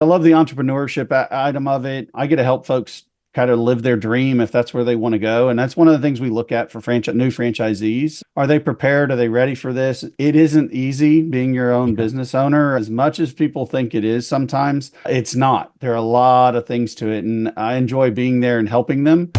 I love the entrepreneurship item of it. I get to help folks kind of live their dream if that's where they want to go. And that's one of the things we look at for new franchisees. Are they prepared? Are they ready for this? It isn't easy being your own Okay. business owner as much as people think it is. Sometimes it's not. There are a lot of things to it. And I enjoy being there and helping them.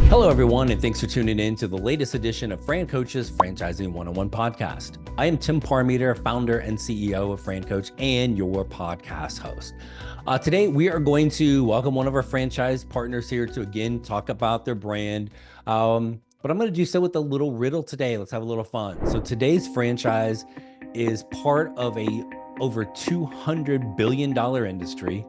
Hello, everyone, and thanks for tuning in to the latest edition of Fran Coach's Franchising 101 podcast. I am Tim Parmeter, founder and CEO of Fran Coach and your podcast host. Today, we are going to welcome one of our franchise partners here to again talk about their brand. But I'm going to do so with a little riddle today. Let's have a little fun. So today's franchise is part of a over $200 billion industry,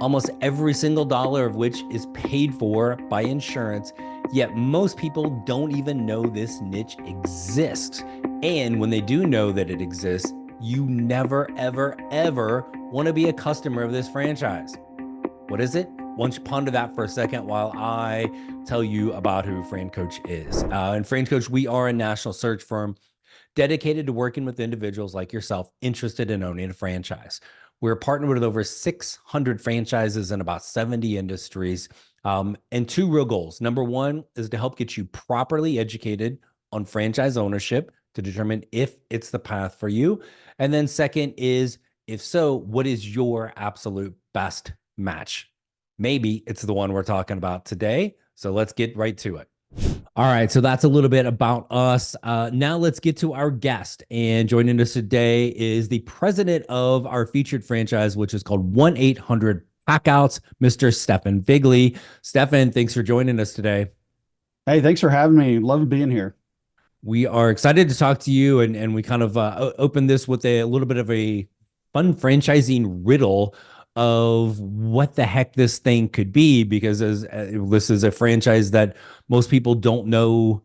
almost every single dollar of which is paid for by insurance. Yet most people don't even know this niche exists. And when they do know that it exists, you never, ever, ever want to be a customer of this franchise. What is it? Why don't you ponder that for a second while I tell you about who Fran Coach is. And Fran Coach, we are a national search firm dedicated to working with individuals like yourself interested in owning a franchise. We're partnered with over 600 franchises in about 70 industries. And two real goals. Number one is to help get you properly educated on franchise ownership to determine if it's the path for you. And then second is, if so, what is your absolute best match? Maybe it's the one we're talking about today. So let's get right to it. All right, so that's a little bit about us. Now let's get to our guest. And joining us today is the president of our featured franchise, which is called 1-800 Packouts, Mr. Stefan Figley. Stefan, thanks for joining us today. Hey, thanks for having me. Love being here. We are excited to talk to you, and we kind of opened this with a little bit of a fun franchising riddle of what the heck this thing could be, because this is a franchise that most people don't know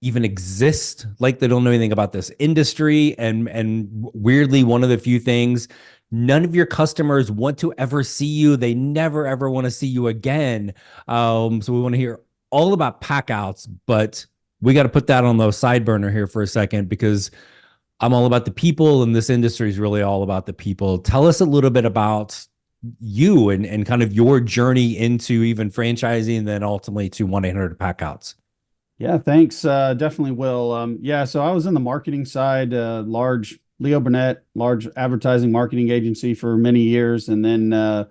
even exist. Like, they don't know anything about this industry, and weirdly, one of the few things, none of your customers want to ever see you. They never ever want to see you again. So we want to hear all about Packouts, but we got to put that on the side burner here for a second, because I'm all about the people, and this industry is really all about the people. Tell us a little bit about you and kind of your journey into even franchising, and then ultimately to 1-800 Packouts. Yeah, thanks. Definitely will. Yeah, so I was in the marketing side, large Leo Burnett, large advertising marketing agency for many years, and then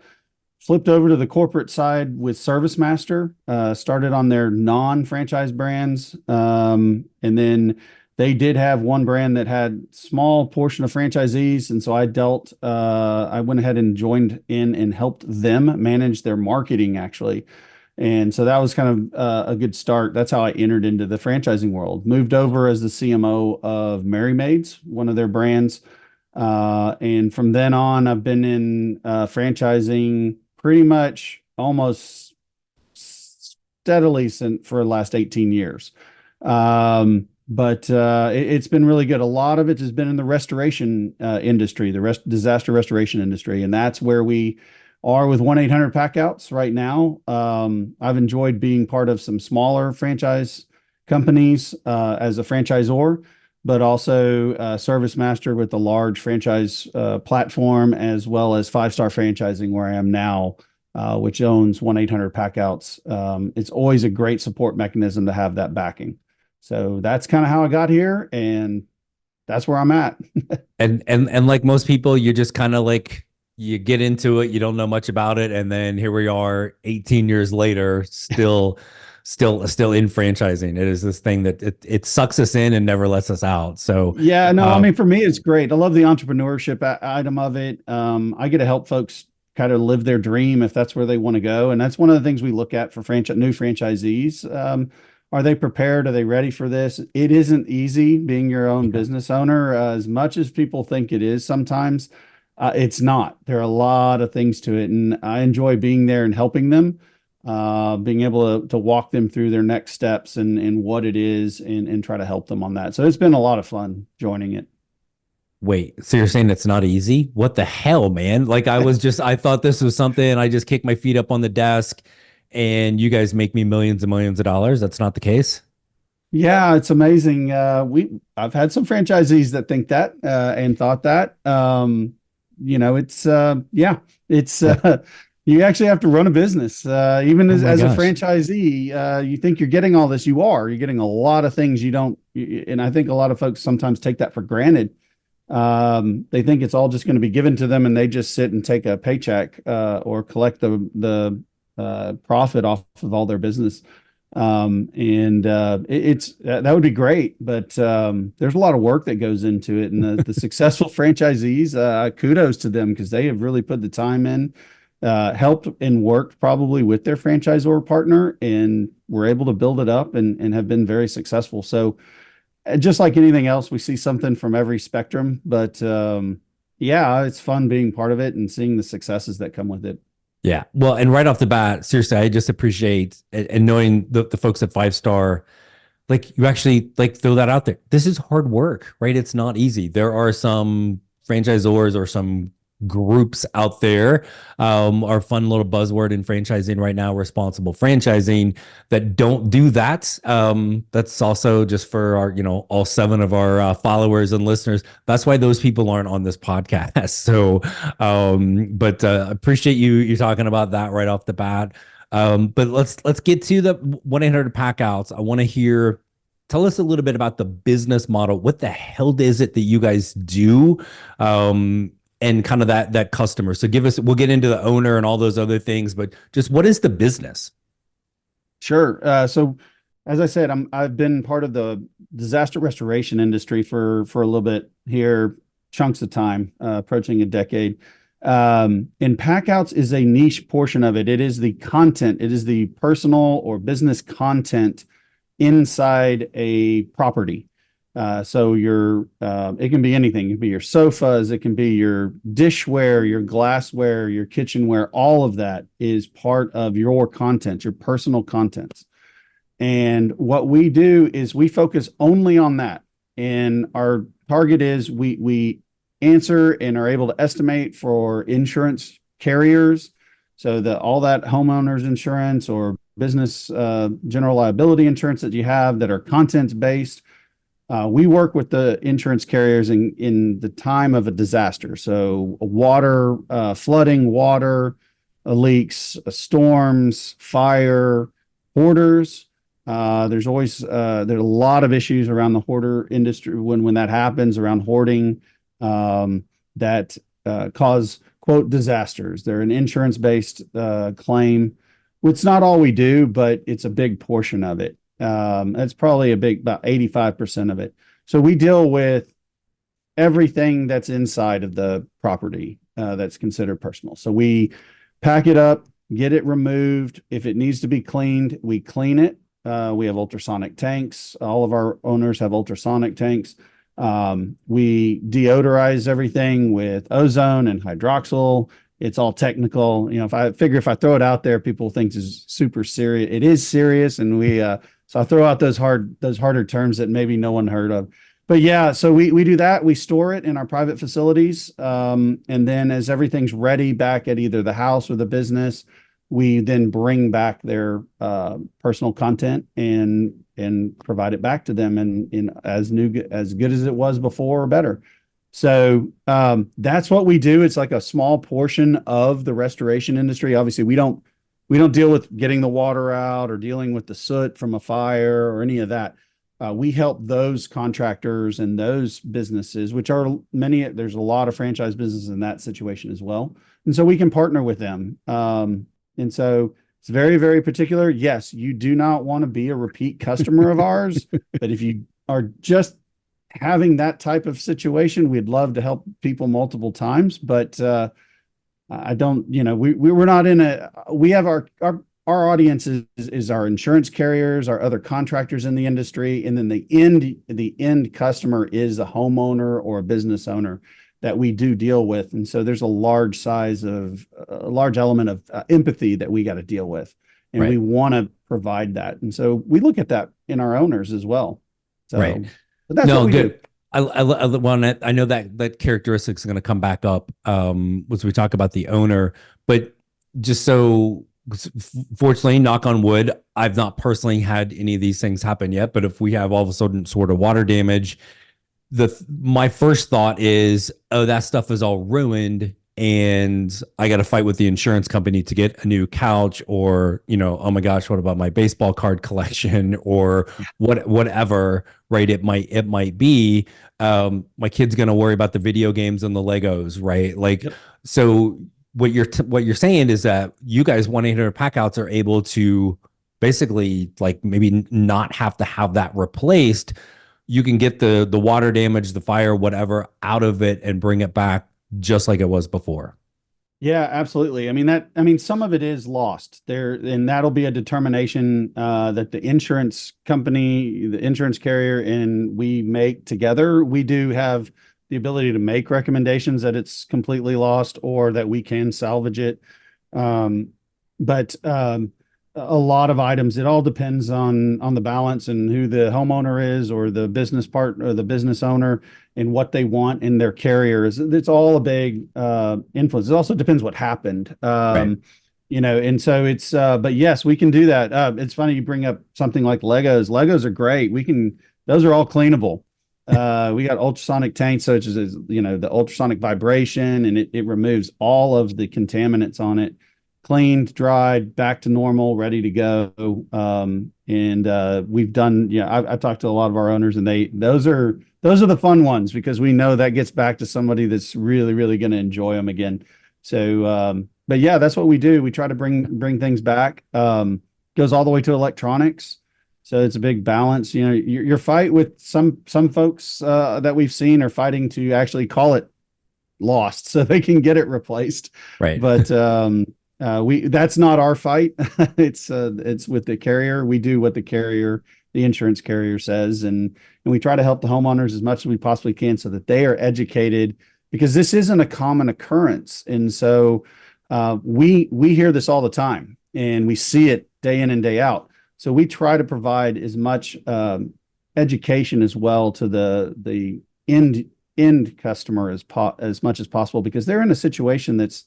flipped over to the corporate side with ServiceMaster. Started on their non-franchise brands, and then they did have one brand that had small portion of franchisees, and so I went ahead and joined in and helped them manage their marketing, actually. And so that was kind of a good start. That's how I entered into the franchising world. Moved over as the CMO of Mary Maids, one of their brands. And from then on, I've been in franchising pretty much almost steadily for the last 18 years. But it's been really good. A lot of it has been in the restoration industry, the disaster restoration industry. And that's where we are with 1-800 Packouts right now. I've enjoyed being part of some smaller franchise companies as a franchisor, but also ServiceMaster with the large franchise platform, as well as 5-Star Franchising, where I am now, which owns 1-800 Packouts. It's always a great support mechanism to have that backing. So that's kind of how I got here, and that's where I'm at. And like most people, you just kind of like, you get into it, you don't know much about it, and then here we are 18 years later, still in franchising. It is this thing that it sucks us in and never lets us out. So Yeah, no, I mean, for me, it's great. I love the entrepreneurship item of it. I get to help folks kind of live their dream if that's where they want to go. And that's one of the things we look at for new franchisees. Are they prepared? Are they ready for this? It isn't easy being your own business owner, as much as people think it is sometimes. It's not. There are a lot of things to it, and I enjoy being there and helping them, being able to walk them through their next steps and what it is, and try to help them on that. So it's been a lot of fun joining it. Wait, so you're saying it's not easy? What the hell, man? Like, I thought this was something, I just kick my feet up on the desk and you guys make me millions and millions of dollars. That's not the case. Yeah, it's amazing. I've had some franchisees that think that and thought that. It's yeah, it's Yeah. you actually have to run a business. Even Oh my as a gosh. franchisee, you think you're getting all this. You are. You're getting a lot of things you don't. And I think a lot of folks sometimes take that for granted. They think it's all just going to be given to them, and they just sit and take a paycheck or collect the profit off of all their business. And it's that would be great, but there's a lot of work that goes into it. And the successful franchisees, kudos to them because they have really put the time in, helped and worked probably with their franchisor partner, and were able to build it up and have been very successful. So just like anything else, we see something from every spectrum, but yeah, it's fun being part of it and seeing the successes that come with it. Yeah. Well, and right off the bat, seriously, I just appreciate and knowing the folks at Five Star, like you actually like throw that out there. This is hard work, right? It's not easy. There are some franchisors or some groups out there, our fun little buzzword in franchising right now, responsible franchising, that don't do that. That's also just for our, all seven of our followers and listeners. That's why those people aren't on this podcast. So, but appreciate you talking about that right off the bat. But let's get to the 1-800 pack outs. I want to hear. Tell us a little bit about the business model. What the hell is it that you guys do? And kind of that customer. So we'll get into the owner and all those other things, but just what is the business? Sure. So as I said, I've been part of the disaster restoration industry for a little bit here, chunks of time, approaching a decade. And packouts is a niche portion of it. It is the content, it is the personal or business content inside a property. So it can be anything. It can be your sofas, it can be your dishware, your glassware, your kitchenware. All of that is part of your content, your personal contents. And what we do is we focus only on that. And our target is we answer and are able to estimate for insurance carriers. So that all that homeowners insurance or business general liability insurance that you have that are content based, we work with the insurance carriers in the time of a disaster. So water, flooding, water, leaks, storms, fire, hoarders. There's a lot of issues around the hoarder industry when that happens around hoarding that cause quote disasters. They're an insurance based claim. It's not all we do, but it's a big portion of it. That's probably about 85% of it. So we deal with everything that's inside of the property that's considered personal. So we pack it up, get it removed. If it needs to be cleaned, we clean it. We have ultrasonic tanks. All of our owners have ultrasonic tanks. We deodorize everything with ozone and hydroxyl. It's all technical. If I throw it out there, people think it's super serious. It is serious, and so I throw out those harder terms that maybe no one heard of. But yeah, so we do that. We store it in our private facilities, and then as everything's ready back at either the house or the business, we then bring back their personal content and provide it back to them in as good as it was before or better. So that's what we do. It's like a small portion of the restoration industry. Obviously, we don't deal with getting the water out or dealing with the soot from a fire or any of that. We help those contractors and those businesses, which are many. There's a lot of franchise businesses in that situation as well, and so we can partner with them. And so it's very, very particular. Yes, you do not want to be a repeat customer of ours, but if you are just having that type of situation, we'd love to help people multiple times. But I don't, we're not we have our audience is our insurance carriers, our other contractors in the industry, and then the end customer is a homeowner or a business owner that we do deal with. And so there's a large element of empathy that we got to deal with. And Right. we want to provide that. And so we look at that in our owners as well. So Right. but that's what No, we do. good. I know that characteristic is going to come back up as we talk about the owner, but just so fortunately, knock on wood, I've not personally had any of these things happen yet. But if we have all of a sudden sort of water damage, my first thought is, oh, that stuff is all ruined, and I got to fight with the insurance company to get a new couch, or oh my gosh, what about my baseball card collection, or whatever, right? It might be. My kid's gonna worry about the video games and the Legos, right? Like, Yep. so what you're saying is that you guys 1-800 Packouts are able to basically, like, maybe not have to have that replaced. You can get the water damage, the fire, whatever, out of it and bring it back just like it was before. Yeah, absolutely. I mean, some of it is lost there, and that'll be a determination that the insurance company, the insurance carrier, and we make together. We do have the ability to make recommendations that it's completely lost or that we can salvage it. But a lot of items, it all depends on the balance and who the homeowner is, or the business part, or the business owner, and what they want in their carriers. It's all a big influence. It also depends what happened. Right. And so but yes, we can do that. It's funny you bring up something like Legos. Legos are great. Those are all cleanable. We got ultrasonic tanks, such as, the ultrasonic vibration, and it removes all of the contaminants on it, cleaned, dried, back to normal, ready to go. And we've done, I've talked to a lot of our owners, and those are the fun ones, because we know that gets back to somebody that's really, really going to enjoy them again. So, but yeah, that's what we do. We try to bring things back. Goes all the way to electronics. So it's a big balance. Your fight with some folks that we've seen are fighting to actually call it lost so they can get it replaced. Right. But that's not our fight. It's with the carrier. We do what the insurance carrier says, and we try to help the homeowners as much as we possibly can so that they are educated, because this isn't a common occurrence. And so we hear this all the time, and we see it day in and day out. So we try to provide as much education as well to the end customer as much as possible, because they're in a situation it's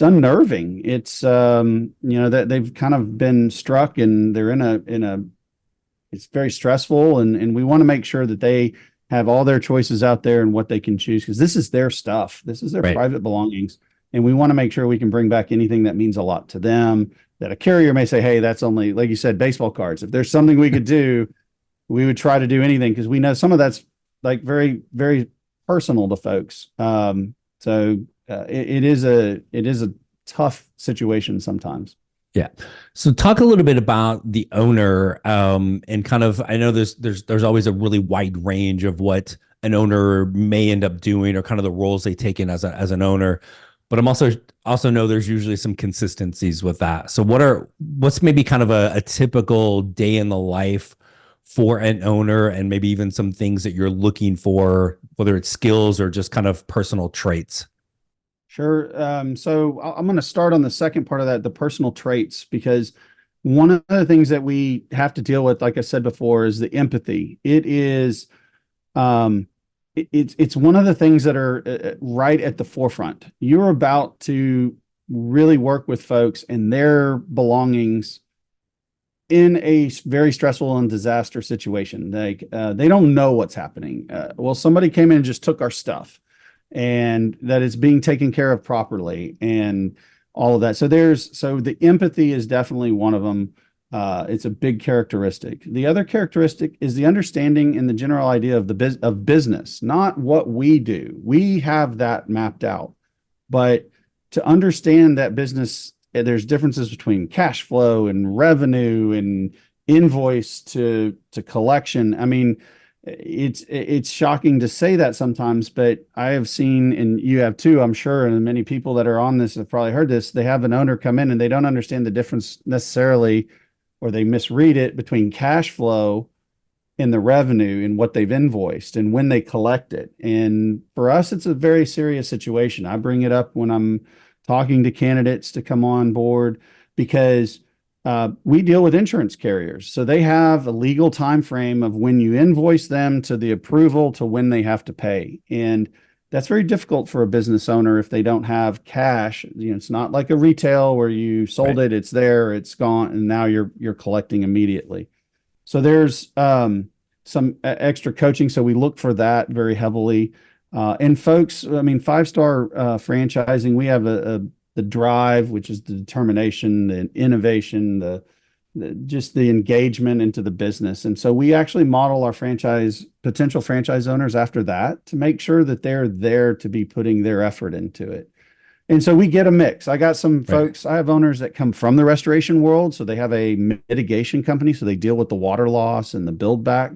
unnerving. It's that they've kind of been struck, and they're in a it's very stressful, and we want to make sure that they have all their choices out there and what they can choose, because this is their stuff. This is their Right. private belongings, and we want to make sure we can bring back anything that means a lot to them, that a carrier may say, hey, that's only, like you said, baseball cards. If there's something we could do, we would try to do anything, because we know some of that's like very, very personal to folks. It is a tough situation sometimes. Yeah. So talk a little bit about the owner, and kind of, I know there's always a really wide range of what an owner may end up doing, or kind of the roles they take in as an owner. But I'm also know there's usually some consistencies with that. So what's maybe kind of a typical day in the life for an owner, and maybe even some things that you're looking for, whether it's skills or just kind of personal traits? Sure. So I'm going to start on the second part of that, the personal traits, because one of the things that we have to deal with, like I said before, is the empathy. It's one of the things that are right at the forefront. You're about to really work with folks and their belongings in a very stressful and disaster situation. Like they don't know what's happening. Well, somebody came in and just took our stuff, and that it's being taken care of properly, and all of that. So the empathy is definitely one of them. It's a big characteristic. The other characteristic is the understanding and the general idea of business, not what we do. We have that mapped out, but to understand that business, there's differences between cash flow and revenue and invoice to collection. I mean, it's shocking to say that sometimes, but I have seen, and you have too, I'm sure, and many people that are on this have probably heard this. They have an owner come in and they don't understand the difference necessarily, or they misread it, between cash flow and the revenue and what they've invoiced and when they collect it. And for us, it's a very serious situation. I bring it up when I'm talking to candidates to come on board, because we deal with insurance carriers. So they have a legal time frame of when you invoice them to the approval to when they have to pay. And That's very difficult for a business owner if they don't have cash. It's not like a retail where you sold Right. it, it's there, it's gone, and now you're collecting immediately. So there's some extra coaching. So we look for that very heavily. And folks, I mean, five-star franchising, we have the drive, which is the determination, the innovation, just the engagement into the business. And so we actually model our potential franchise owners after that to make sure that they're there to be putting their effort into it. And so we get a mix. I got some Right. folks, I have owners that come from the restoration world. So they have a mitigation company. So they deal with the water loss and the build back.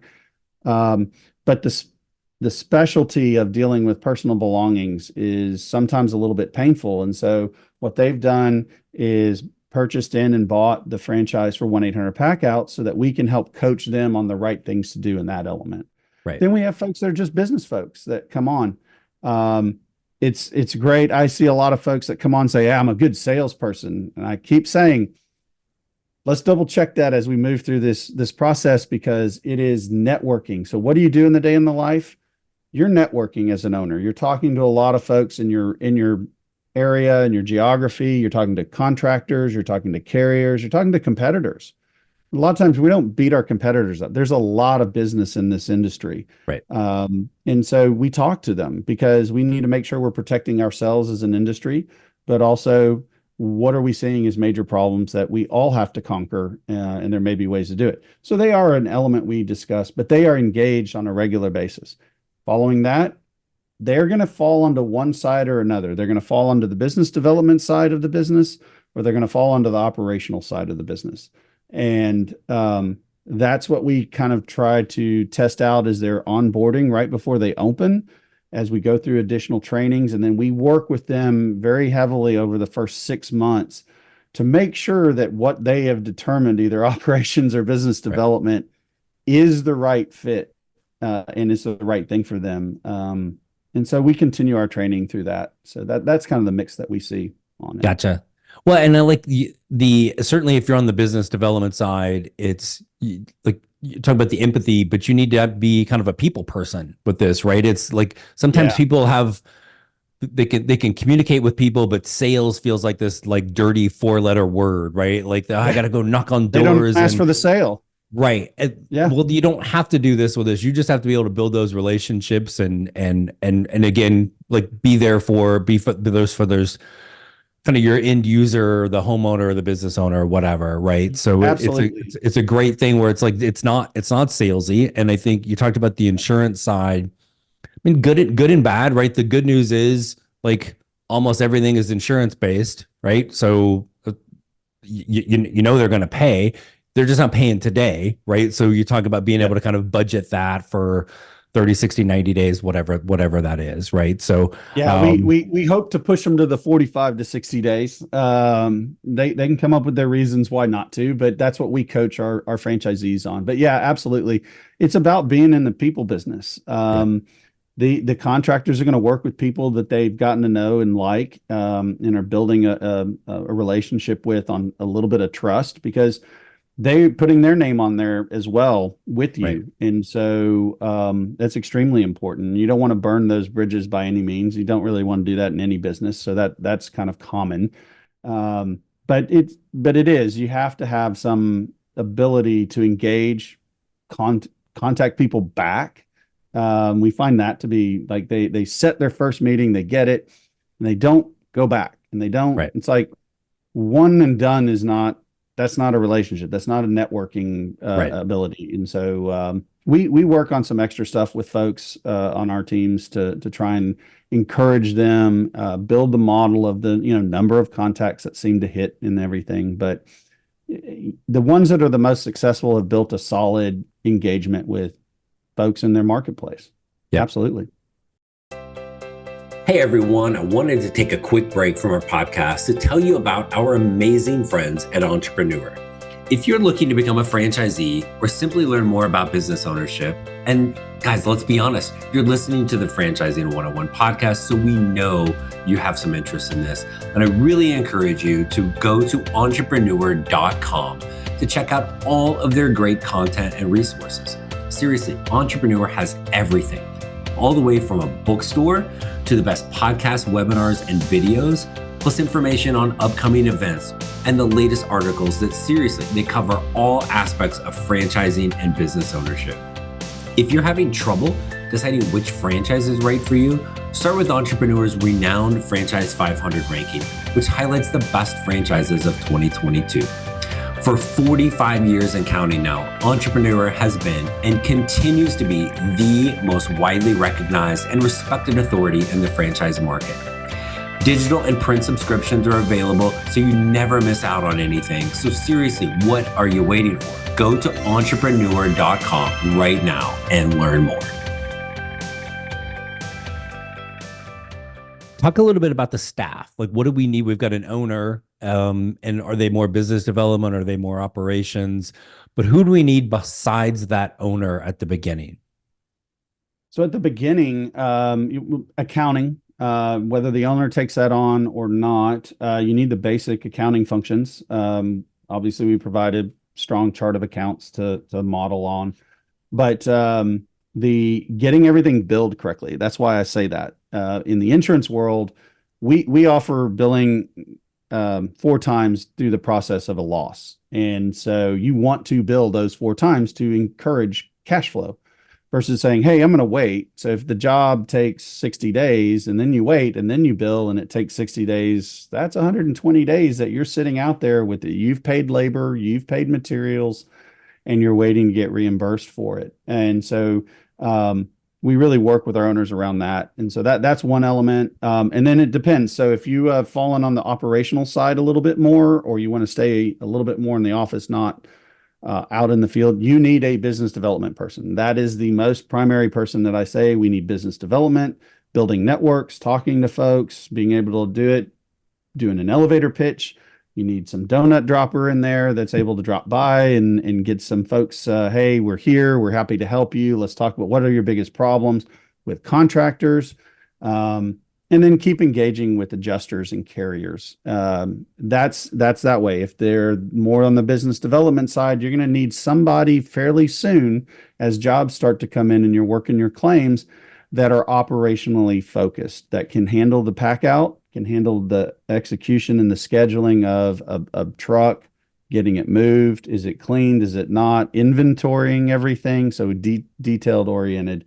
But the specialty of dealing with personal belongings is sometimes a little bit painful. And so what they've done is purchased in and bought the franchise for 1-800-PACK-OUT so that we can help coach them on the right things to do in that element. Right. Then we have folks that are just business folks that come on. It's great. I see a lot of folks that come on and say, I'm a good salesperson. And I keep saying, let's double check that as we move through this process, because it is networking. So what do you do in the day in the life? You're networking as an owner. You're talking to a lot of folks in your area and your geography. You're talking to contractors, you're talking to carriers, you're talking to competitors. A lot of times we don't beat our competitors up. There's a lot of business in this industry. Right. And so we talk to them because we need to make sure we're protecting ourselves as an industry, but also what are we seeing as major problems that we all have to conquer, and there may be ways to do it. So they are an element we discuss, but they are engaged on a regular basis. Following that, they're going to fall onto one side or another. They're going to fall onto the business development side of the business, or they're going to fall onto the operational side of the business. And that's what we kind of try to test out as their onboarding right before they open, as we go through additional trainings. And then we work with them very heavily over the first 6 months to make sure that what they have determined, either operations or business development, is the right fit and is the right thing for them. And so we continue our training through that. So that's kind of the mix that we see on it. Gotcha. Well, and I like the certainly if you're on the business development side, it's like you talk about the empathy, but you need to be kind of a people person with this, right? It's like sometimes people they can communicate with people, but sales feels like this like dirty 4-letter word, right? Like I got to go knock on They doors don't ask for the sale. Right. Well, you don't have to do this with us. You just have to be able to build those relationships and again, like be for those kind of your end user, the homeowner, the business owner, whatever. Right. So it's a great thing where it's like, it's not salesy. And I think you talked about the insurance side. I mean, good and bad, right? The good news is like almost everything is insurance based, right? So you know, they're going to pay. They're just not paying today, right? So you talk about being able to kind of budget that for 30, 60, 90 days, whatever that is, right? So we hope to push them to the 45 to 60 days. They can come up with their reasons why not to, but that's what we coach our franchisees on. But yeah, absolutely. It's about being in the people business. The contractors are going to work with people that they've gotten to know and like, and are building a relationship with on a little bit of trust, because they're putting their name on there as well with you. Right. And so that's extremely important. You don't want to burn those bridges by any means. You don't really want to do that in any business. So that's kind of common. But it is, you have to have some ability to engage, contact people back. We find that to be like, they set their first meeting, they get it, and they don't go back, and they don't, It's like one and done that's not a relationship. That's not a networking ability. And so we work on some extra stuff with folks on our teams to try and encourage them, build the model of the number of contacts that seem to hit and everything. But the ones that are the most successful have built a solid engagement with folks in their marketplace. Yeah, absolutely. Hey everyone, I wanted to take a quick break from our podcast to tell you about our amazing friends at Entrepreneur. If you're looking to become a franchisee or simply learn more about business ownership, and guys, let's be honest, you're listening to the Franchising 101 podcast, so we know you have some interest in this. And I really encourage you to go to entrepreneur.com to check out all of their great content and resources. Seriously, Entrepreneur has everything. all the way from a bookstore to the best podcasts, webinars, and videos, plus information on upcoming events and the latest articles that seriously, they cover all aspects of franchising and business ownership. If you're having trouble deciding which franchise is right for you, start with Entrepreneur's renowned Franchise 500 ranking, which highlights the best franchises of 2022. For 45 years and counting now, Entrepreneur has been and continues to be the most widely recognized and respected authority in the franchise market. Digital and print subscriptions are available, so you never miss out on anything. So seriously, what are you waiting for? Go to entrepreneur.com right now and learn more. Talk a little bit about the staff. Like, what do we need? We've got an owner, and are they more business development? Are they more operations? But who do we need besides that owner at the beginning? So at the beginning, accounting, whether the owner takes that on or not, you need the basic accounting functions. Obviously, we provided strong chart of accounts to model on, but the getting everything billed correctly. That's why I say that. In the insurance world, we offer billing 4 times through the process of a loss. And so you want to bill those 4 times to encourage cash flow versus saying, hey, I'm going to wait. So if the job takes 60 days and then you wait and then you bill and it takes 60 days, that's 120 days that you're sitting out there with it. You've paid labor, you've paid materials, and you're waiting to get reimbursed for it. And so we really work with our owners around that. And so that's one element. And then it depends. So if you have fallen on the operational side a little bit more, or you want to stay a little bit more in the office, not out in the field, you need a business development person. That is the most primary person that I say. We need business development, building networks, talking to folks, being able to do it, doing an elevator pitch. You need some donut dropper in there that's able to drop by and get some folks, hey, we're here. We're happy to help you. Let's talk about what are your biggest problems with contractors. And then keep engaging with adjusters and carriers. That's that way. If they're more on the business development side, you're going to need somebody fairly soon as jobs start to come in and you're working your claims that are operationally focused, that can handle the pack out, can handle the execution and the scheduling of a truck, getting it moved. Is it cleaned? Is it not? Inventorying everything. So detailed oriented.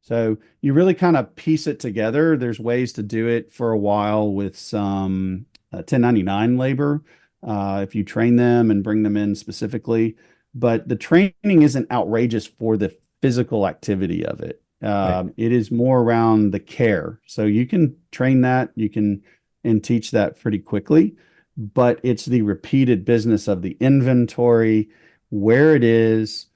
So you really kind of piece it together. There's ways to do it for a while with some 1099 labor if you train them and bring them in specifically. But the training isn't outrageous for the physical activity of it. Right. It is more around the care. So you can train that, you can and teach that pretty quickly, but it's the repeated business of the inventory, where it is,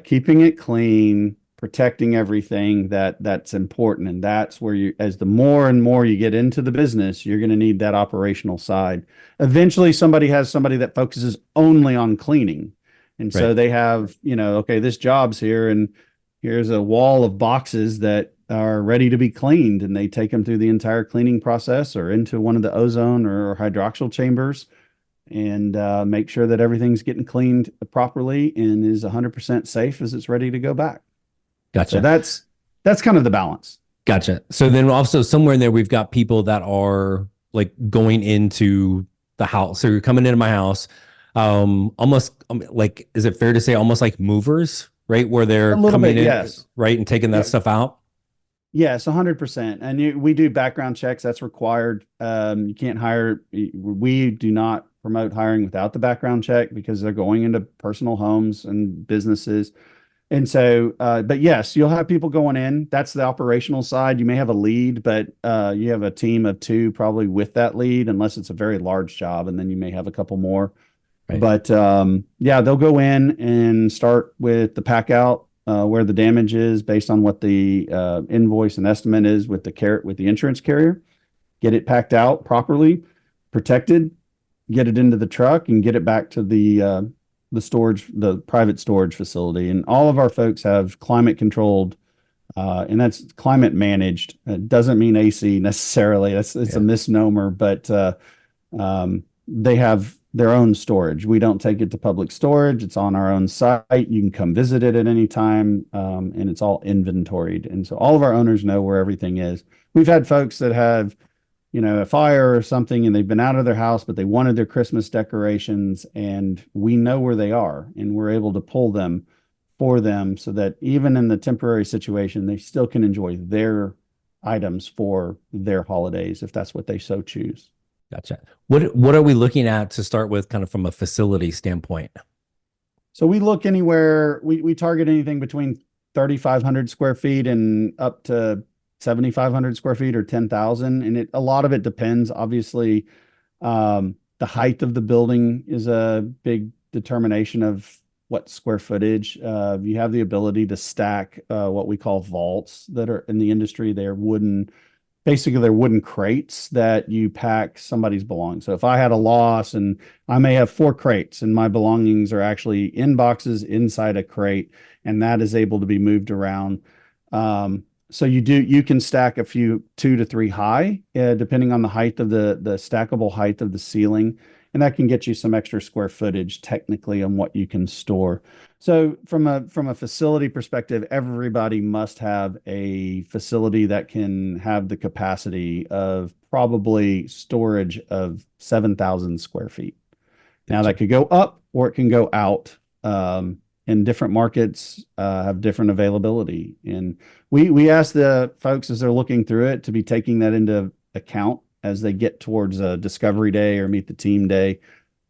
keeping it clean, protecting everything that's important. And that's where you, as the more and more you get into the business, you're going to need that operational side. Eventually somebody has somebody that focuses only on cleaning. And so they have, okay, this job's here and here's a wall of boxes that are ready to be cleaned, and they take them through the entire cleaning process or into one of the ozone or hydroxyl chambers and make sure that everything's getting cleaned properly and is 100% safe as it's ready to go back. Gotcha. So that's kind of the balance. Gotcha. So then also somewhere in there, we've got people that are like going into the house. So you're coming into my house, almost like, is it fair to say almost like movers? Right, where they're coming in, yes, right, and taking that stuff out. Yes, 100%. And we do background checks. That's required. You can't hire. We do not promote hiring without the background check because they're going into personal homes and businesses. And so, but yes, you'll have people going in. That's the operational side. You may have a lead, but you have a team of 2 probably with that lead, unless it's a very large job, and then you may have a couple more. Right. But they'll go in and start with the pack out where the damage is based on what the invoice and estimate is with the insurance carrier. Get it packed out properly, protected, get it into the truck, and get it back to the private storage facility. And all of our folks have climate controlled, and that's climate managed. It doesn't mean AC necessarily. It's a misnomer, but they have their own storage. We don't take it to public storage. It's on our own site. You can come visit it at any time, and it's all inventoried. And so all of our owners know where everything is. We've had folks that have, a fire or something, and they've been out of their house, but they wanted their Christmas decorations, and we know where they are, and we're able to pull them for them so that even in the temporary situation, they still can enjoy their items for their holidays if that's what they so choose. Gotcha. What are we looking at to start with, kind of from a facility standpoint? So we look anywhere, we target anything between 3,500 square feet and up to 7,500 square feet or 10,000. And a lot of it depends. Obviously, the height of the building is a big determination of what square footage. You have the ability to stack what we call vaults that are in the industry. Basically they're wooden crates that you pack somebody's belongings. So if I had a loss and I may have 4 crates and my belongings are actually in boxes inside a crate, and that is able to be moved around. So you can stack a few 2 to 3 high, depending on the height of the stackable height of the ceiling. And that can get you some extra square footage technically on what you can store. So from a facility perspective, everybody must have a facility that can have the capacity of probably storage of 7,000 square feet. Now that could go up or it can go out. And different markets have different availability. And we ask the folks as they're looking through it to be taking that into account as they get towards a discovery day or meet the team day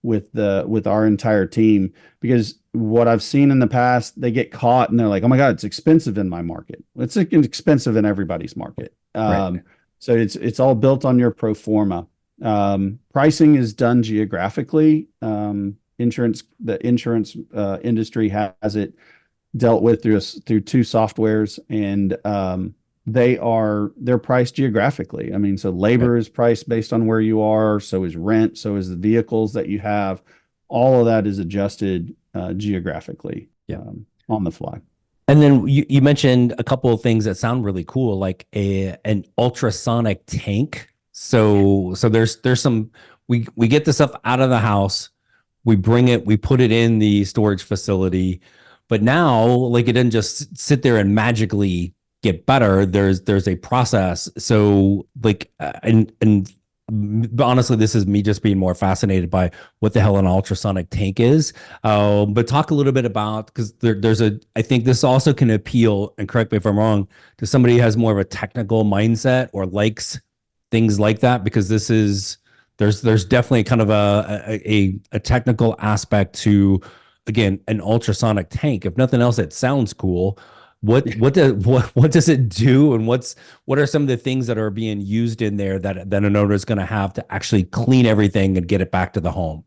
with our entire team. Because what I've seen in the past, they get caught and they're like, oh my God, it's expensive in my market. It's expensive in everybody's market. Right. So it's all built on your pro forma. Pricing is done geographically. The insurance industry has it dealt with through 2 softwares, and they're priced geographically. I mean, so labor is priced based on where you are, so is rent, so is the vehicles that you have. All of that is adjusted geographically, on the fly. And then you mentioned a couple of things that sound really cool, like an ultrasonic tank. So there's some, we get the stuff out of the house, we put it in the storage facility, but now, like, it doesn't just sit there and magically get better. There's a process. So like, and honestly, this is me just being more fascinated by what the hell an ultrasonic tank is. But talk a little bit about, because I think this also can appeal, and correct me if I'm wrong, to somebody who has more of a technical mindset or likes things like that, because there's definitely kind of a technical aspect to, again, an ultrasonic tank. If nothing else, it sounds cool. What does it do, and what are some of the things that are being used in there that an owner is going to have to actually clean everything and get it back to the home?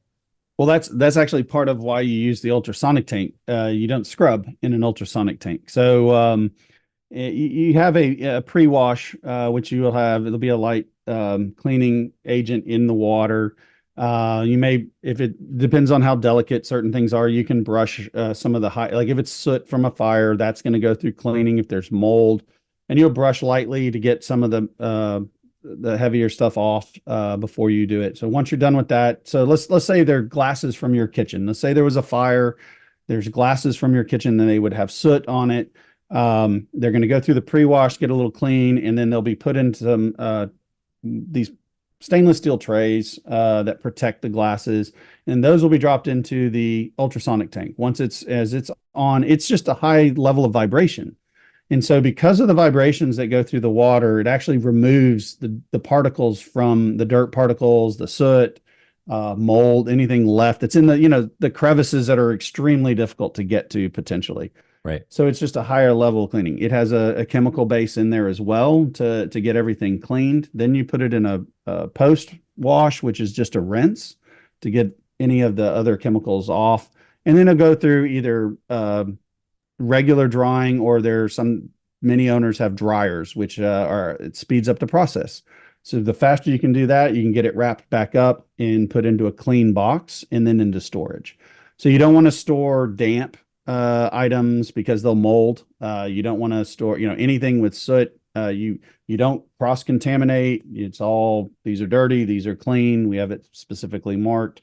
Well, that's actually part of why you use the ultrasonic tank. You don't scrub in an ultrasonic tank. So you have a pre-wash, which you will have. It'll be a light cleaning agent in the water. You may, if it depends on how delicate certain things are, you can brush some of the high, like if it's soot from a fire, that's going to go through cleaning. If there's mold, and you'll brush lightly to get some of the heavier stuff off before you do it. So once you're done with that, so let's say they're glasses from your kitchen. Let's say there was a fire, there's glasses from your kitchen, and they would have soot on it. They're going to go through the pre-wash, get a little clean, and then they'll be put into some these stainless steel trays that protect the glasses, and those will be dropped into the ultrasonic tank. Once it's on, it's just a high level of vibration. And so because of the vibrations that go through the water, it actually removes the particles from the dirt particles, the soot, mold, anything left that's in the crevices that are extremely difficult to get to potentially. Right. So it's just a higher level of cleaning. It has a chemical base in there as well to get everything cleaned. Then you put it in a post wash, which is just a rinse to get any of the other chemicals off. And then it'll go through either regular drying, or many owners have dryers, which it speeds up the process. So the faster you can do that, you can get it wrapped back up and put into a clean box and then into storage. So you don't want to store damp items because they'll mold. You don't want to store, anything with soot. You don't cross-contaminate. It's all, these are dirty, these are clean. We have it specifically marked.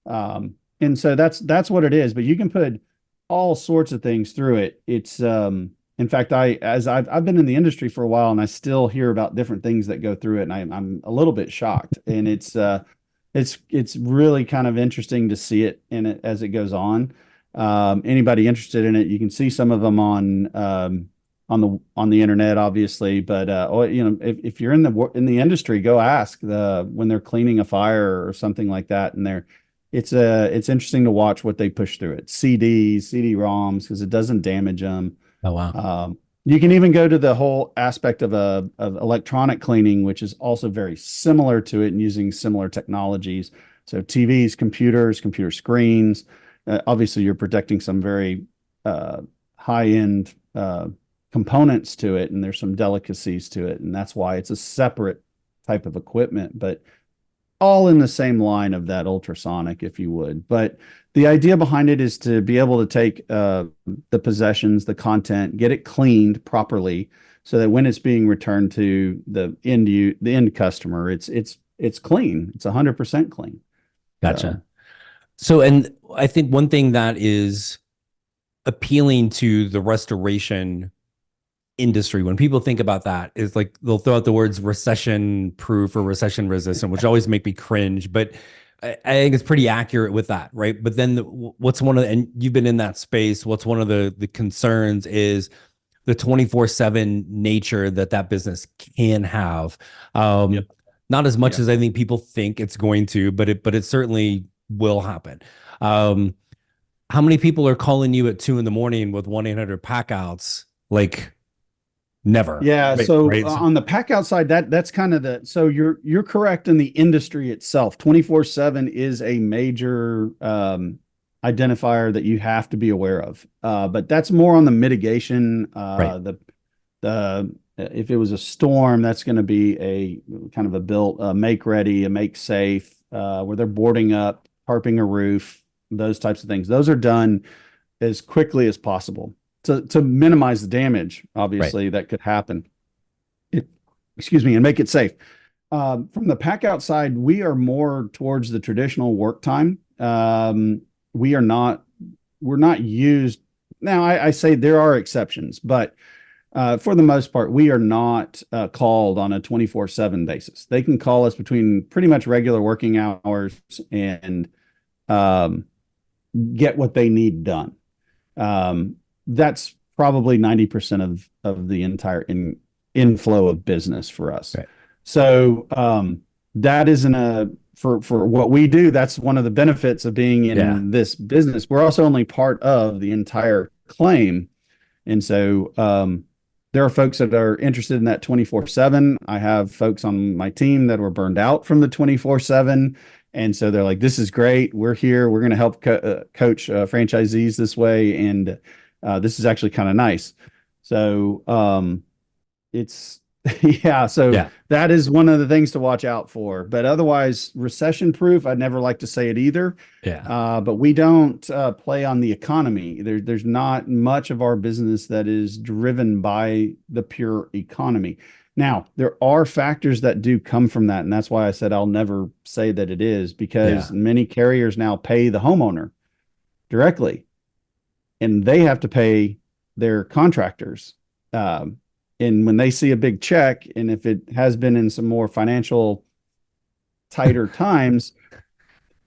And so that's what it is. But you can put all sorts of things through it. It's in fact, I've been in the industry for a while, and I still hear about different things that go through it, and I'm a little bit shocked. And it's really kind of interesting to see it in it as it goes on. Anybody interested in it, you can see some of them on the internet, obviously. But or, if you're in the industry, go ask when they're cleaning a fire or something like that, and it's interesting to watch what they push through it. CDs, CD-ROMs, because it doesn't damage them. Oh, wow. You can even go to the whole aspect of electronic cleaning, which is also very similar to it and using similar technologies. So TVs, computers, computer screens. Obviously, you're protecting some very high-end components to it, and there's some delicacies to it, and that's why it's a separate type of equipment, but all in the same line of that ultrasonic, if you would. But the idea behind it is to be able to take the possessions, the content, get it cleaned properly, so that when it's being returned to the end customer, it's clean. It's 100% clean. Gotcha. So, and I think one thing that is appealing to the restoration industry, when people think about that, is like they'll throw out the words recession proof or recession resistant, which always make me cringe, but I think it's pretty accurate with that, right? But then what's one of and you've been in that space, what's one of the concerns is the 24/7 nature that business can have. Yep. Not as much as I think people think it's going to, but it certainly will happen. How many people are calling you at 2 a.m. with 1-800 pack outs? Like, never. Yeah. So on the pack out side, that's kind of so you're correct in the industry itself. 24/7 is a major identifier that you have to be aware of. But that's more on the mitigation. If it was a storm, that's going to be a kind of a built make ready, a make safe, where they're boarding up, tarping a roof, those types of things. Those are done as quickly as possible to minimize the damage, obviously, that could happen. Excuse me, and make it safe. From the pack out side, we are more towards the traditional work time. We're not used now. I say there are exceptions, but for the most part, we are not called on a 24/7 basis. They can call us between pretty much regular working hours and get what they need done. That's probably 90% of the entire inflow of business for us. Right. So that isn't for what we do. That's one of the benefits of being in this business. We're also only part of the entire claim. And so there are folks that are interested in that 24/7. I have folks on my team that were burned out from the 24/7. And so they're like, this is great. We're here. We're going to help coach franchisees this way. And this is actually kind of nice. So it's, that is one of the things to watch out for. But otherwise, recession proof, I'd never like to say it either. But we don't play on the economy. There's not much of our business that is driven by the pure economy. Now, there are factors that do come from that. And that's why I said I'll never say that it is, because many carriers now pay the homeowner directly, and they have to pay their contractors. And when they see a big check, and if it has been in some more financial tighter times,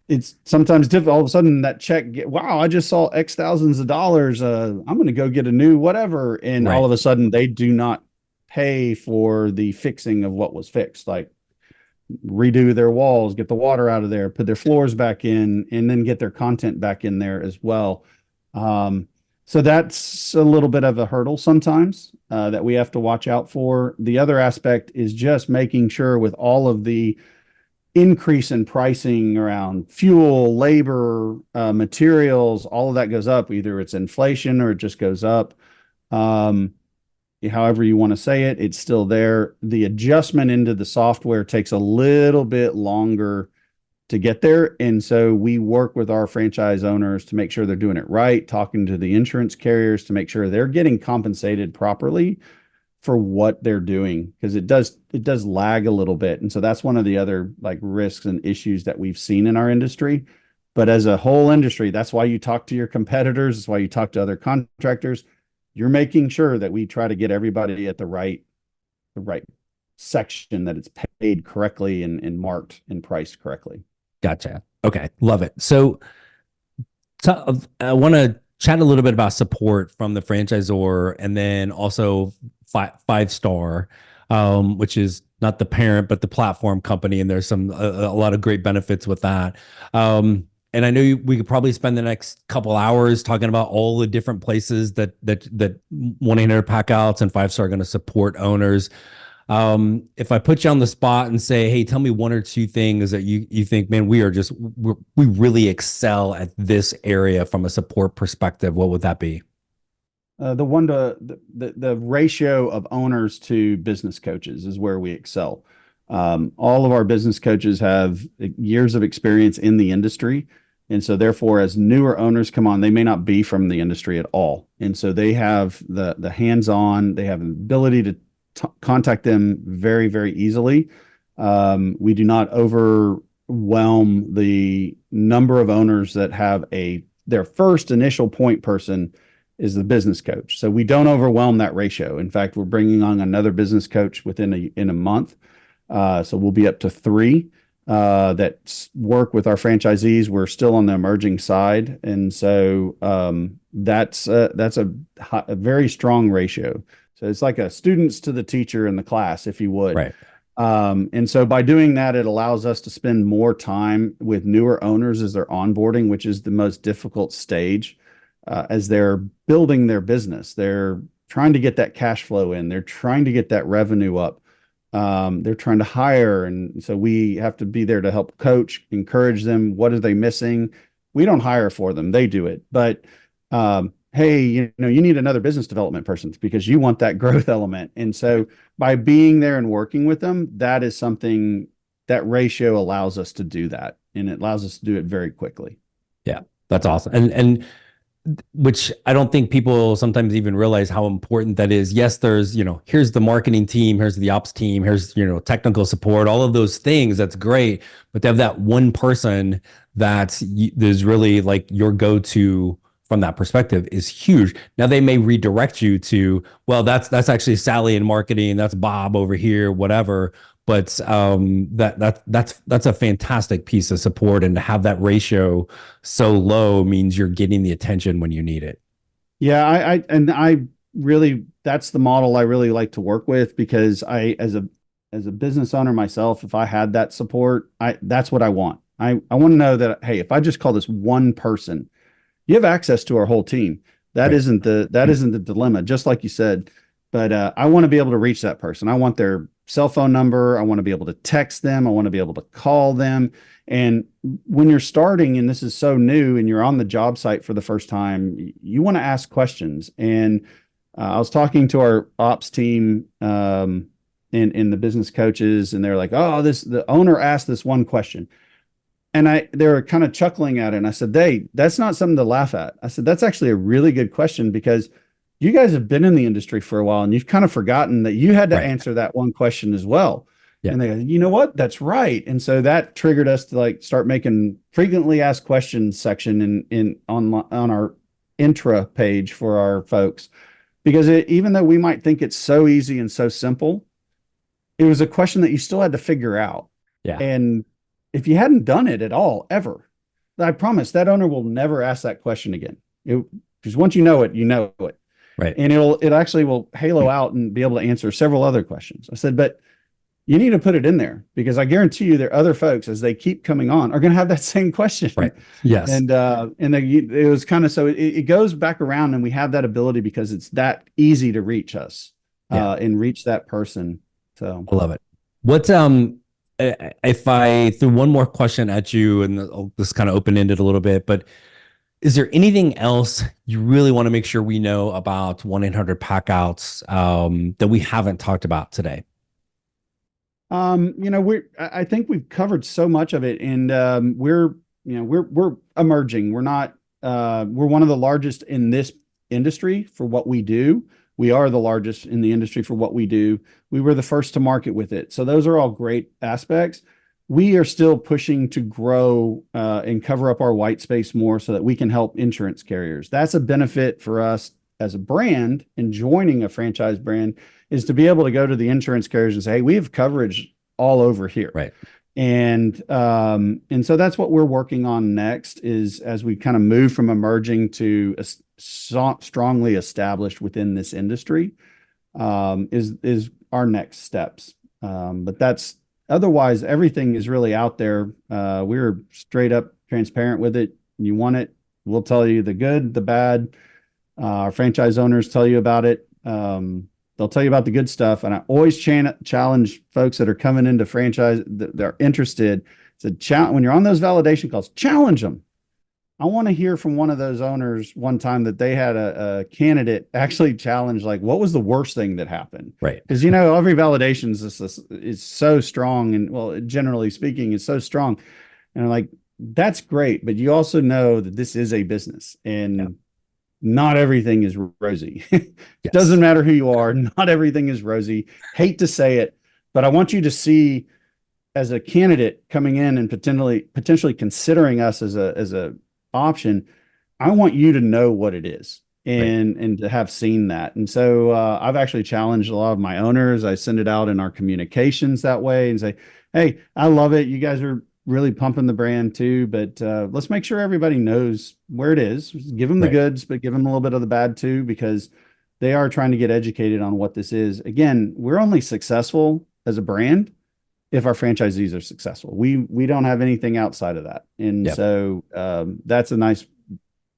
it's sometimes difficult. All of a sudden that check, wow, I just saw X thousands of dollars. I'm going to go get a new whatever. And all of a sudden they do not pay for the fixing of what was fixed, like redo their walls, get the water out of there, put their floors back in, and then get their content back in there as well. So that's a little bit of a hurdle sometimes that we have to watch out for. The other aspect is just making sure, with all of the increase in pricing around fuel, labor, materials, all of that goes up. Either it's inflation or it just goes up. However you want to say it, it's still there. The adjustment into the software takes a little bit longer to get there. And so we work with our franchise owners to make sure they're doing it right, talking to the insurance carriers to make sure they're getting compensated properly for what they're doing, because it does lag a little bit. And so that's one of the other like risks and issues that we've seen in our industry. But as a whole industry, that's why you talk to your competitors. That's why you talk to other contractors. You're making sure that we try to get everybody at the right section, that it's paid correctly and marked and priced correctly. Gotcha. Okay. Love it. So, I want to chat a little bit about support from the franchisor, and then also five star, which is not the parent but the platform company, and there's a lot of great benefits with that. And I know we could probably spend the next couple hours talking about all the different places that 1-800 Packouts and Five Star are going to support owners. If I put you on the spot and say, hey, tell me one or two things that you think, man, we really excel at this area from a support perspective, what would that be? The ratio of owners to business coaches is where we excel. All of our business coaches have years of experience in the industry. And so therefore, as newer owners come on, they may not be from the industry at all. And so they have the hands-on, they have an ability to contact them very, very easily. We do not overwhelm the number of owners that have their first initial point person is the business coach. So we don't overwhelm that ratio. In fact, we're bringing on another business coach in a month. So we'll be up to 3 that work with our franchisees. We're still on the emerging side. And so that's a very strong ratio. So it's like a students to the teacher in the class, if you would. Right. And so by doing that, it allows us to spend more time with newer owners as they're onboarding, which is the most difficult stage as they're building their business. They're trying to get that cash flow in. They're trying to get that revenue up. They're trying to hire. And so we have to be there to help coach, encourage them. What are they missing? We don't hire for them. They do it. But hey, you need another business development person because you want that growth element. And so by being there and working with them, that is something that ratio allows us to do that. And it allows us to do it very quickly. Yeah, that's awesome. And which I don't think people sometimes even realize how important that is. Yes, there's, here's the marketing team, here's the ops team, here's, technical support, all of those things. That's great. But to have that one person that is really like your go-to from that perspective is huge. Now they may redirect you to, well, that's actually Sally in marketing, that's Bob over here, whatever. But that's a fantastic piece of support, and to have that ratio so low means you're getting the attention when you need it. Yeah, I really, that's the model I really like to work with, because as a business owner myself, if I had that support, that's what I want. I want to know that, hey, if I just call this one person, you have access to our whole team. That isn't the dilemma, just like you said. But I want to be able to reach that person. I want their cell phone number. I want to be able to text them. I want to be able to call them. And when you're starting, and this is so new, and you're on the job site for the first time, you want to ask questions. And I was talking to our ops team in the business coaches, and they're like, "Oh, the owner asked this one question." And they were kind of chuckling at it. And I said, that's not something to laugh at. I said, that's actually a really good question, because you guys have been in the industry for a while, and you've kind of forgotten that you had to answer that one question as well. Yeah. And they go, you know what? That's right. And so that triggered us to start making frequently asked questions section on our intra page for our folks, because even though we might think it's so easy and so simple, it was a question that you still had to figure out. Yeah. And if you hadn't done it at all, ever, I promise that owner will never ask that question again. Because once you know it, you know it. Right. And it actually will halo out and be able to answer several other questions. I said, but you need to put it in there, because I guarantee you there are other folks, as they keep coming on, are going to have that same question. Right. Yes. And it was kind of, so it goes back around, and we have that ability because it's that easy to reach us and reach that person. So I love it. What, if I threw one more question at you, and I'll just kind of open-ended a little bit, but is there anything else you really want to make sure we know about 1-800 Packouts that we haven't talked about today? I think we've covered so much of it, and we're emerging. We're not, we're one of the largest in this industry for what we do. We are the largest in the industry for what we do. We were the first to market with it. So those are all great aspects. we are still pushing to grow and cover up our white space more so that we can help insurance carriers. That's a benefit for us as a brand, and joining a franchise brand is to be able to go to the insurance carriers and say, hey, we have coverage all over here. Right. And so that's what we're working on next, is as we kind of move from emerging to strongly established within this industry, is our next steps. But that's otherwise everything is really out there. We're straight up transparent with it. You want it, we'll tell you the good, the bad. Our franchise owners tell you about it. They'll tell you about the good stuff. And I always challenge folks that are coming into franchise, that they're interested. When you're on those validation calls, challenge them. I want to hear from one of those owners one time that they had a candidate actually challenge, like, what was the worst thing that happened? Right. Because, you know, every validation is so strong. And, well, generally speaking, it's so strong. And I'm like, that's great. But you also know that this is a business, and not everything is rosy. It doesn't matter who you are. Not everything is rosy. Hate to say it, but I want you to see, as a candidate coming in and potentially considering us as a option, I want you to know what it is, and to have seen that. And so I've actually challenged a lot of my owners. I send it out in our communications that way and say, hey, I love it. You guys are really pumping the brand too, but let's make sure everybody knows where it is. Give them the goods, but give them a little bit of the bad too, because they are trying to get educated on what this is. Again, we're only successful as a brand if our franchisees are successful. We don't have anything outside of that. And so that's a nice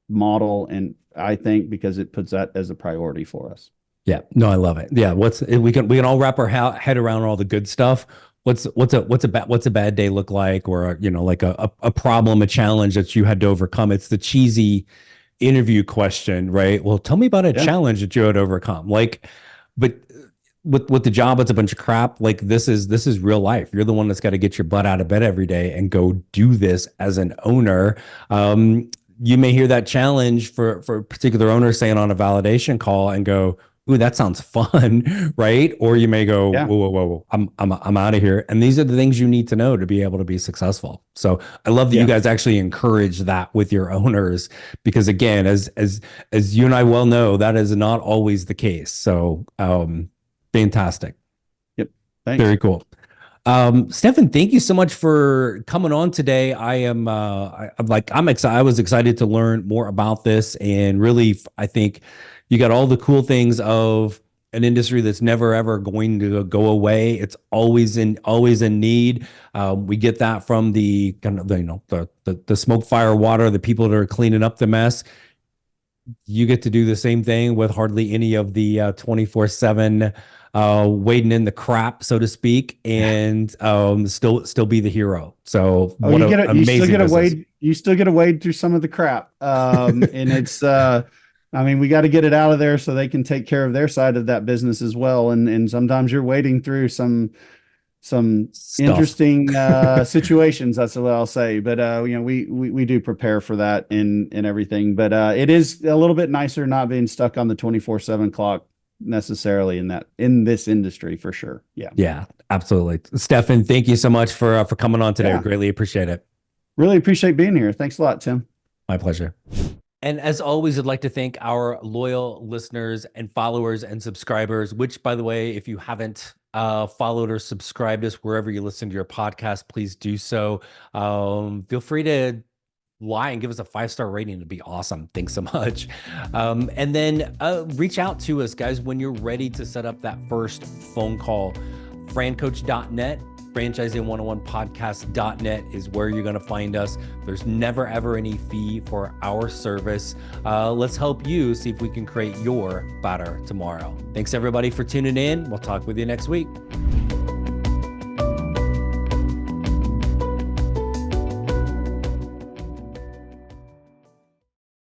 model. And I think because it puts that as a priority for us. Yeah, no, I love it. Yeah. We can all wrap our head around all the good stuff. What's a bad day look like, or, you know, like a problem, a challenge that you had to overcome? It's the cheesy interview question, right? Well, tell me about a challenge that you had to overcome. Like, but with the job, it's a bunch of crap. Like, this is real life. You're the one that's got to get your butt out of bed every day and go do this as an owner. You may hear that challenge for a particular owner saying on a validation call and go, ooh, that sounds fun, right? Or you may go, whoa, I'm out of here. And these are the things you need to know to be able to be successful. So I love that you guys actually encourage that with your owners, because again, as you and I well know, that is not always the case. So fantastic. Yep. Thanks. Very cool. Stefan, thank you so much for coming on today. I'm excited. I was excited to learn more about this, and really, I think you got all the cool things of an industry that's never ever going to go away. It's always in need. We get that from the kind of the smoke, fire, water, the people that are cleaning up the mess. You get to do the same thing with hardly any of the 24/7 wading in the crap, so to speak, and still be the hero. So you still get to wade through some of the crap, and it's I mean, we got to get it out of there so they can take care of their side of that business as well. And sometimes you're wading through some interesting situations. That's what I'll say. But you know, we do prepare for that and everything. But it is a little bit nicer not being stuck on the 24/7 clock necessarily in this industry, for sure. Yeah, absolutely. Stefan, thank you so much for coming on today. Greatly appreciate it. Really appreciate being here. Thanks a lot, Tim. My pleasure. And as always, I'd like to thank our loyal listeners and followers and subscribers, which, by the way, if you haven't followed or subscribed us wherever you listen to your podcast, please do so. Feel free to and give us a 5-star rating. It'd be awesome. Thanks so much. And then reach out to us, guys, when you're ready to set up that first phone call. francoach.net. franchising101podcast.net is where you're going to find us. There's never, ever any fee for our service. Let's help you see if we can create your better tomorrow. Thanks, everybody, for tuning in. We'll talk with you next week.